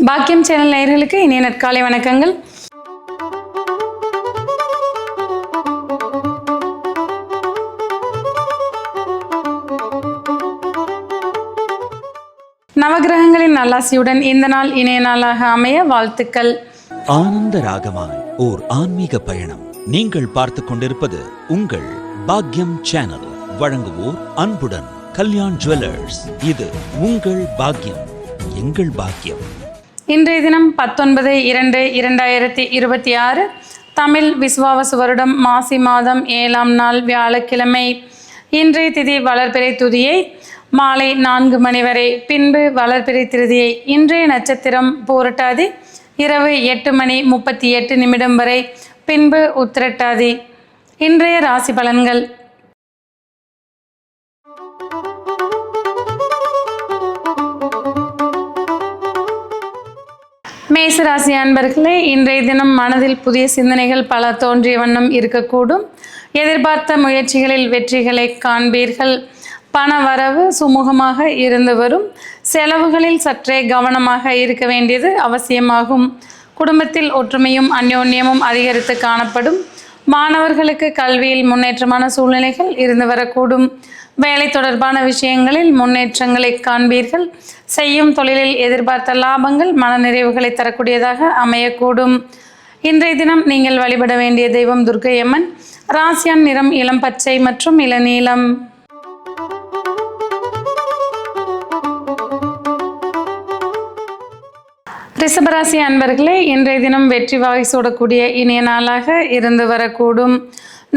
பாக்கியம் சேனல் நேயர்களுக்கு இனிய நற்காலை வணக்கங்கள். நவகிரகங்களின் நல்லாசியுடன் இந்த நாள் இணைய நாளாக அமைய வாழ்த்துக்கள். ஆனந்த ராகமாய் ஓர் ஆன்மீக பயணம். நீங்கள் பார்த்துக் கொண்டிருப்பது உங்கள் பாக்கியம் சேனல். வழங்குவோர் அன்புடன் கல்யாண் ஜுவல்லர்ஸ். இது உங்கள் பாக்கியம், எங்கள் பாக்கியம். இன்றைய தினம் 19/2/2026 தமிழ் விசுவாவசு வருடம் மாசி மாதம் 7ஆம் நாள் வியாழக்கிழமை. இன்றைய திதி வளர்பிறை துதியை மாலை 4 மணி வரை, பின்பு வளர்பிறை திருதியை. இன்றைய நட்சத்திரம் பூரட்டாதி இரவு 8:38 வரை, பின்பு உத்திரட்டாதி. இன்றைய ராசி பலன்கள். மேசராசி அன்பர்களே, இன்றைய தினம் மனதில் புதிய சிந்தனைகள் பல தோன்றிய வண்ணம் இருக்கக்கூடும். எதிர்பார்த்த முயற்சிகளில் வெற்றிகளை காண்பீர்கள். பண வரவு சுமூகமாக இருந்து வரும். செலவுகளில் சற்றே கவனமாக இருக்க வேண்டியது அவசியமாகும். குடும்பத்தில் ஒற்றுமையும் அந்யோன்யமும் அதிகரித்து காணப்படும். மாணவர்களுக்கு கல்வியில் முன்னேற்றமான சூழ்நிலைகள் இருந்து வரக்கூடும். வேலை தொடர்பான விஷயங்களில் முன்னேற்றங்களை காண்பீர்கள். செய்யும் தொழிலில் எதிர்பார்த்த லாபங்கள் மனநிறைவுகளை தரக்கூடியதாக அமையக்கூடும். இன்றைய தினம் நீங்கள் வழிபட வேண்டிய தெய்வம் துர்க்கையம்மன். ராசியான் நிறம் இளம் பச்சை மற்றும் இளநீலம். ரிஷபராசி அன்பர்களே, இன்றைய தினம் வெற்றி வாகை சூடக்கூடிய இனிய நாளாக இருந்து வரக்கூடும்.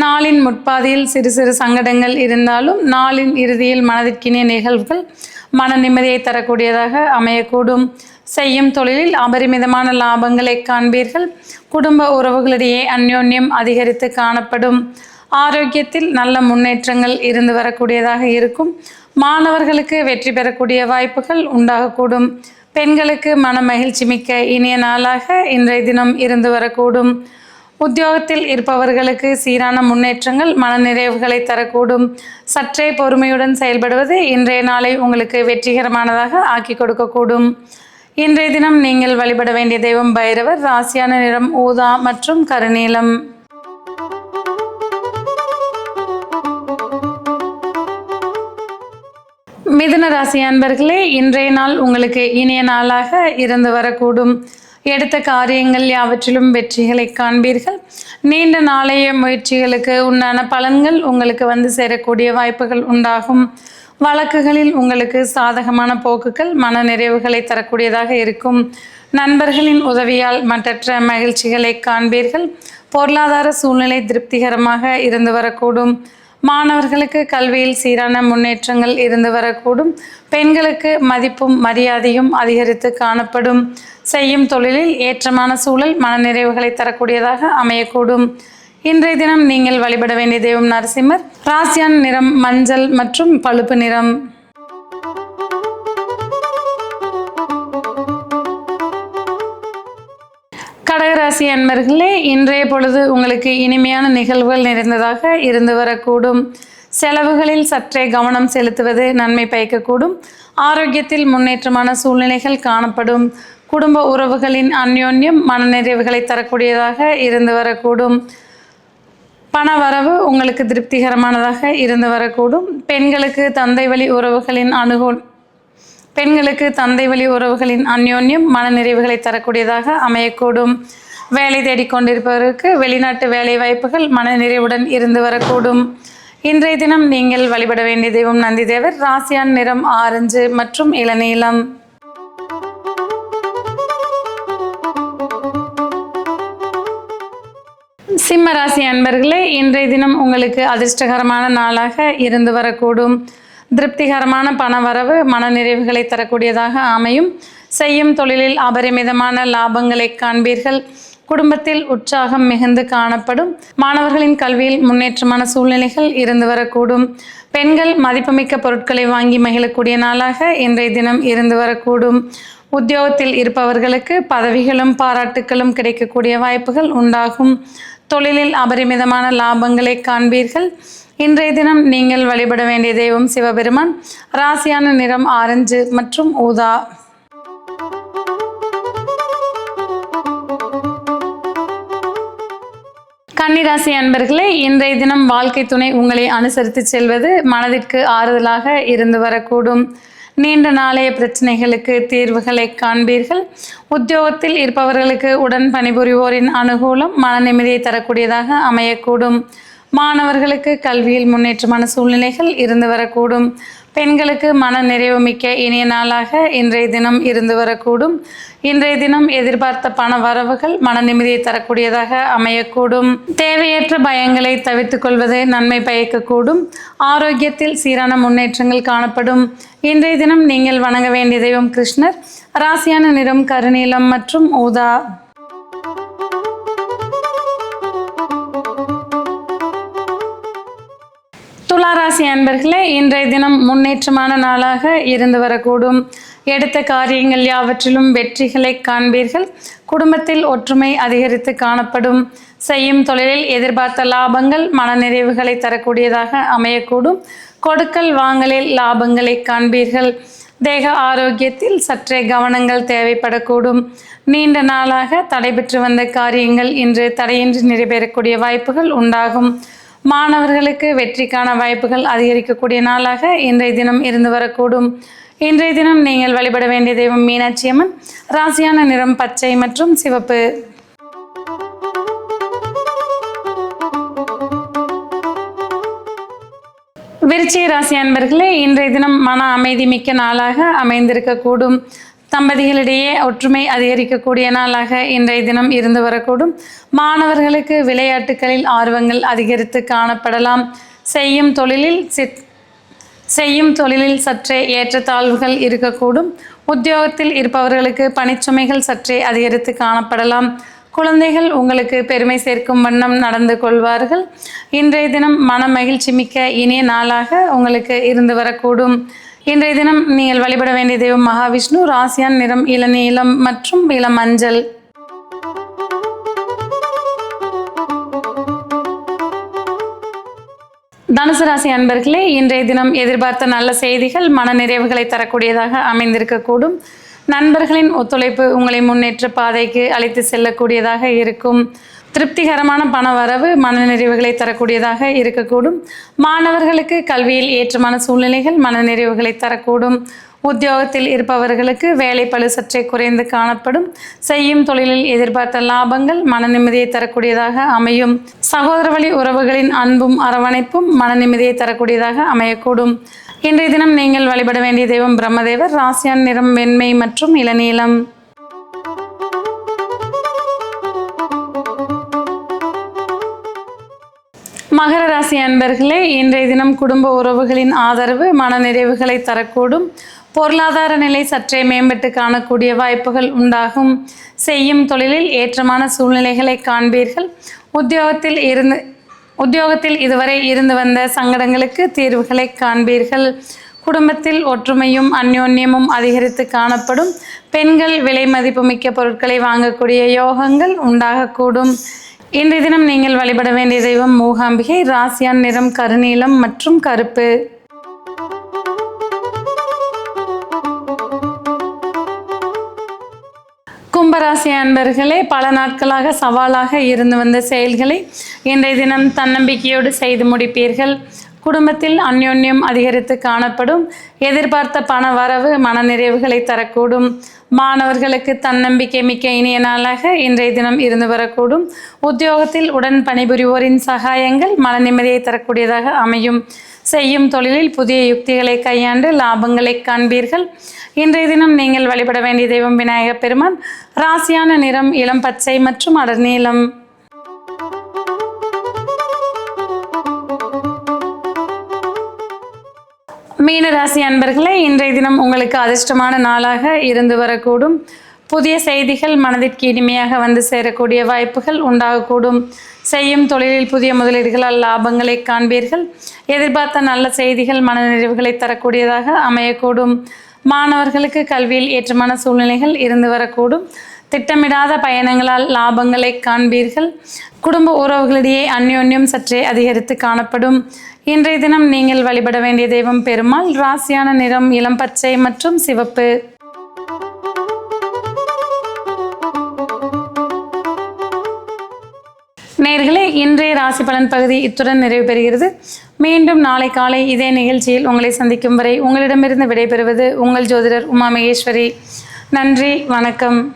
நாளின் முற்பாதியில் சிறு சிறு சங்கடங்கள் இருந்தாலும் நாளின் இறுதியில் மனதிற்கினிய நிகழ்வுகள் மன நிம்மதியை தரக்கூடியதாக அமையக்கூடும். செய்யும் தொழிலில் அபரிமிதமான லாபங்களை காண்பீர்கள். குடும்ப உறவுகளிடையே அந்யோன்யம் அதிகரித்து காணப்படும். ஆரோக்கியத்தில் நல்ல முன்னேற்றங்கள் இருந்து வரக்கூடியதாக இருக்கும். மாணவர்களுக்கு வெற்றி பெறக்கூடிய வாய்ப்புகள் உண்டாகக்கூடும். பெண்களுக்கு மன மகிழ்ச்சி மிக்க இனிய நாளாக இன்றைய தினம் இருந்து வரக்கூடும். உத்தியோகத்தில் இருப்பவர்களுக்கு சீரான முன்னேற்றங்கள் மனநிறைவுகளை தரக்கூடும். சற்றே பொறுமையுடன் செயல்படுவது இன்றைய நாளை உங்களுக்கு வெற்றிகரமானதாக ஆக்கி கொடுக்கக்கூடும். இன்றைய தினம் நீங்கள் வழிபட வேண்டிய தெய்வம் பைரவர். ராசியான நிறம் ஊதா மற்றும் கருநீலம். மிதுன ராசி அன்பர்களே, இன்றைய நாள் உங்களுக்கு இனிய நாளாக இருந்து வரக்கூடும். எடுத்த காரியங்கள் யாவற்றிலும் வெற்றிகளை காண்பீர்கள். நீண்ட நாளைய முயற்சிகளுக்கு உண்டான பலன்கள் உங்களுக்கு வந்து சேரக்கூடிய வாய்ப்புகள் உண்டாகும். வழக்குகளில் உங்களுக்கு சாதகமான போக்குகள் மன நிறைவுகளை தரக்கூடியதாக இருக்கும். நண்பர்களின் உதவியால் மற்றற்ற மகிழ்ச்சிகளை காண்பீர்கள். பொருளாதார சூழ்நிலை திருப்திகரமாக இருந்து வரக்கூடும். மாணவர்களுக்கு கல்வியில் சீரான முன்னேற்றங்கள் இருந்து வரக்கூடும். பெண்களுக்கு மதிப்பும் மரியாதையும் அதிகரித்து காணப்படும். செய்யும் தொழிலில் ஏற்றமான சூழல் மனநிறைவுகளை தரக்கூடியதாக அமையக்கூடும். இன்றைய தினம் நீங்கள் வழிபட வேண்டிய தெய்வம் நரசிம்மர். ராசியான் நிறம் மஞ்சள் மற்றும் பழுப்பு நிறம். கடகராசி அன்பர்களே, இன்றைய பொழுது உங்களுக்கு இனிமையான நிகழ்வுகள் நிறைந்ததாக இருந்து வரக்கூடும். செலவுகளில் சற்றே கவனம் செலுத்துவது நன்மை பயக்கக்கூடும். ஆரோக்கியத்தில் முன்னேற்றமான சூழ்நிலைகள் காணப்படும். குடும்ப உறவுகளின் அந்யோன்யம் மனநிறைவுகளை தரக்கூடியதாக இருந்து வரக்கூடும். பண வரவு உங்களுக்கு திருப்திகரமானதாக இருந்து வரக்கூடும். பெண்களுக்கு தந்தை வழி உறவுகளின் அந்யோன்யம் மனநிறைவுகளை தரக்கூடியதாக அமையக்கூடும். வேலை தேடிக்கொண்டிருப்பவருக்கு வெளிநாட்டு வேலை வாய்ப்புகள் மனநிறைவுடன் இருந்து வரக்கூடும். இன்றைய தினம் நீங்கள் வழிபட வேண்டிய தெய்வம் நந்தி தேவர். ராசியான் நிறம் ஆரஞ்சு மற்றும் இளநீலம். சிம்ம ராசி அன்பர்களே, இன்றைய தினம் உங்களுக்கு அதிர்ஷ்டகரமான நாளாக இருந்து வரக்கூடும். திருப்திகரமான பண வரவு மனநிறைவுகளை தரக்கூடியதாக அமையும். செய்யும் தொழிலில் அபரிமிதமான லாபங்களை காண்பீர்கள். குடும்பத்தில் உற்சாகம் மிகுந்து காணப்படும். மாணவர்களின் கல்வியில் முன்னேற்றமான சூழ்நிலைகள் இருந்து வரக்கூடும். பெண்கள் மதிப்புமிக்க பொருட்களை வாங்கி மகிழக்கூடிய நாளாக இன்றைய தினம் இருந்து வரக்கூடும். உத்தியோகத்தில் இருப்பவர்களுக்கு பதவிகளும் பாராட்டுகளும் கிடைக்கக்கூடிய வாய்ப்புகள் உண்டாகும். தொழிலில் அபரிமிதமான லாபங்களை காண்பீர்கள். இன்றைய தினம் நீங்கள் வழிபட வேண்டிய தெய்வம் சிவபெருமான். ராசியான நிறம் ஆரஞ்சு மற்றும் ஊதா. கன்னிராசி அன்பர்களே, இன்றைய தினம் வாழ்க்கை துணை உங்களை அனுசரித்து செல்வது மனதிற்கு ஆறுதலாக இருந்து வரக்கூடும். நீண்ட நாளைய பிரச்சனைகளுக்கு தீர்வுகளை காண்பீர்கள். உத்தியோகத்தில் இருப்பவர்களுக்கு உடன் பணிபுரிவோரின் அனுகூலம் மன நிம்மதியை தரக்கூடியதாக அமையக்கூடும். மாணவர்களுக்கு கல்வியில் முன்னேற்றமான சூழ்நிலைகள் இருந்து வரக்கூடும். பெண்களுக்கு மன நிறைவு மிக்க இனிய நாளாக இன்றைய தினம் இருந்து வரக்கூடும். இன்றைய தினம் எதிர்பார்த்த பண வரவுகள் மன நிம்மதியை தரக்கூடியதாக அமையக்கூடும். தேவையற்ற பயங்களை தவிர்த்துக் கொள்வது நன்மை பயக்கக்கூடும். ஆரோக்கியத்தில் சீரான முன்னேற்றங்கள் காணப்படும். இன்றைய தினம் நீங்கள் வணங்க வேண்டிய தெய்வம் கிருஷ்ணர். ராசியான நிறம் கருநீலம் மற்றும் ஊதா. துளாராசி அன்பர்களே, இன்றைய தினம் முன்னேற்றமான நாளாக இருந்து வரக்கூடும். எடுத்த காரியங்கள் யாவற்றிலும் வெற்றிகளை காண்பீர்கள். குடும்பத்தில் ஒற்றுமை அதிகரித்து காணப்படும். செய்யும் தொழிலில் எதிர்பார்த்த லாபங்கள் மனநிறைவுகளை தரக்கூடியதாக அமையக்கூடும். கொடுக்கல் வாங்கலில் லாபங்களை காண்பீர்கள். தேக ஆரோக்கியத்தில் சற்றே கவனங்கள் தேவைப்படக்கூடும். நீண்ட நாளாக தடைபெற்று வந்த காரியங்கள் இன்று தடையின்றி நிறைவேறக்கூடிய வாய்ப்புகள் உண்டாகும். மாணவர்களுக்கு வெற்றிக்கான வாய்ப்புகள் அதிகரிக்கக்கூடிய நாளாக இன்றைய தினம் இருந்து வரக்கூடும். இன்றைய தினம் நீங்கள் வழிபட வேண்டிய தெய்வம் மீனாட்சி அம்மன். ராசியான நிறம் பச்சை மற்றும் சிவப்பு. விருச்சிக ராசி அன்பர்களே, இன்றைய தினம் மன அமைதி மிக்க நாளாக அமைந்திருக்கக்கூடும். தம்பதிகளிடையே ஒற்றுமை அதிகரிக்கக்கூடிய நாளாக இன்றைய தினம் இருந்து வரக்கூடும். மாணவர்களுக்கு விளையாட்டுகளில் ஆர்வங்கள் அதிகரித்து காணப்படலாம். செய்யும் தொழிலில் சற்றே ஏற்றத்தாழ்வுகள் இருக்கக்கூடும். உத்தியோகத்தில் இருப்பவர்களுக்கு பணிச்சுமைகள் சற்றே அதிகரித்து காணப்படலாம். குழந்தைகள் உங்களுக்கு பெருமை சேர்க்கும் வண்ணம் நடந்து கொள்வார்கள். இன்றைய தினம் மன மகிழ்ச்சி மிக்க இனிய நாளாக உங்களுக்கு இருந்து வரக்கூடும். இன்றைய தினம் நீங்கள் வழிபட வேண்டிய தெய்வம் மகாவிஷ்ணு. ராசியான் நிறம் இளநீலம் மற்றும் இளம் மஞ்சள். தனுசு ராசி அன்பர்களே, இன்றைய தினம் எதிர்பார்த்த நல்ல செய்திகள் மன நிறைவுகளை தரக்கூடியதாக அமைந்திருக்கக்கூடும். நண்பர்களின் ஒத்துழைப்பு உங்களை முன்னேற்ற பாதைக்கு அழைத்து செல்லக்கூடியதாக இருக்கும். திருப்திகரமான பண வரவு மனநிறைவுகளை தரக்கூடியதாக இருக்கக்கூடும். மாணவர்களுக்கு கல்வியில் ஏற்றமான சூழ்நிலைகள் மனநிறைவுகளை தரக்கூடும். உத்தியோகத்தில் இருப்பவர்களுக்கு வேலை பளு சற்றே குறைந்து காணப்படும். செய்யும் தொழிலில் எதிர்பார்த்த லாபங்கள் மன நிம்மதியை தரக்கூடியதாக அமையும். சகோதர வழி உறவுகளின் அன்பும் அரவணைப்பும் மன நிம்மதியை தரக்கூடியதாக அமையக்கூடும். இன்றைய தினம் நீங்கள் வழிபட வேண்டிய தெய்வம் பிரம்மதேவர். ராசியான் நிறம் வெண்மை மற்றும் இளநீலம். மகர ராசி அன்பர்களே, இன்றைய தினம் குடும்ப உறவுகளின் ஆதரவு மன நிறைவுகளை தரக்கூடும். பொருளாதார நிலை சற்றே மேம்பட்டு காணக்கூடிய வாய்ப்புகள் உண்டாகும். செய்யும் தொழிலில் ஏற்றமான சூழ்நிலைகளை காண்பீர்கள். உத்தியோகத்தில் இதுவரை இருந்து வந்த சங்கடங்களுக்கு தீர்வுகளை காண்பீர்கள். குடும்பத்தில் ஒற்றுமையும் அந்யோன்யமும் அதிகரித்து காணப்படும். பெண்கள் விலை மதிப்புமிக்க பொருட்களை வாங்கக்கூடிய யோகங்கள் உண்டாகக்கூடும். இன்றைய தினம் நீங்கள் வழிபட வேண்டிய தெய்வம் மூகாம்பிகை. ராசியான் நிறம் கருநீலம் மற்றும் கருப்பு. கும்பராசி அன்பர்களே, பல நாட்களாக சவாலாக இருந்து வந்த செயல்களை இன்றைய தினம் தன்னம்பிக்கையோடு செய்து முடிப்பீர்கள். குடும்பத்தில் அந்யோன்யம் அதிகரித்து காணப்படும். எதிர்பார்த்த பண வரவு மனநிறைவுகளை தரக்கூடும். மாணவர்களுக்கு தன்னம்பிக்கை மிக்க இனிய நாளாக இன்றைய தினம் இருந்து வரக்கூடும். உத்தியோகத்தில் உடன் பணிபுரிவோரின் சகாயங்கள் மன நிம்மதியை தரக்கூடியதாக அமையும். செய்யும் தொழிலில் புதிய யுக்திகளை கையாண்டு லாபங்களை காண்பீர்கள். இன்றைய தினம் நீங்கள் வழிபட வேண்டிய தெய்வம் விநாயகப் பெருமான். ராசியான நிறம் இளம் பச்சை மற்றும் அடர் நீலம். மீனராசி அன்பர்களே, இன்றைய தினம் உங்களுக்கு அதிர்ஷ்டமான நாளாக இருந்து வரக்கூடும். புதிய செய்திகள் மனதிற்கு இனிமையாக வந்து சேரக்கூடிய வாய்ப்புகள் உண்டாகக்கூடும். செய்யும் தொழிலில் புதிய முதலீடுகளால் லாபங்களை காண்பீர்கள். எதிர்பார்த்த நல்ல செய்திகள் மனநிறைவுகளை தரக்கூடியதாக அமையக்கூடும். மாணவர்களுக்கு கல்வியில் ஏற்றமான சூழ்நிலைகள் இருந்து வரக்கூடும். திட்டமிடாத பயணங்களால் லாபங்களை காண்பீர்கள். குடும்ப உறவுகளிடையே அந்யோன்யம் சற்றே அதிகரித்து காணப்படும். இன்றைய தினம் நீங்கள் வழிபட வேண்டிய தெய்வம் பெருமாள். ராசியான நிறம் இளம் பச்சை மற்றும் சிவப்பு. நேயர்களே, இன்றைய ராசி பலன் பகுதி இத்துடன் நிறைவு பெறுகிறது. மீண்டும் நாளை காலை இதே நிகழ்ச்சியில் உங்களை சந்திக்கும் வரை உங்களிடமிருந்து விடைபெறுவது உங்கள் ஜோதிடர் உமா மகேஸ்வரி. நன்றி, வணக்கம்.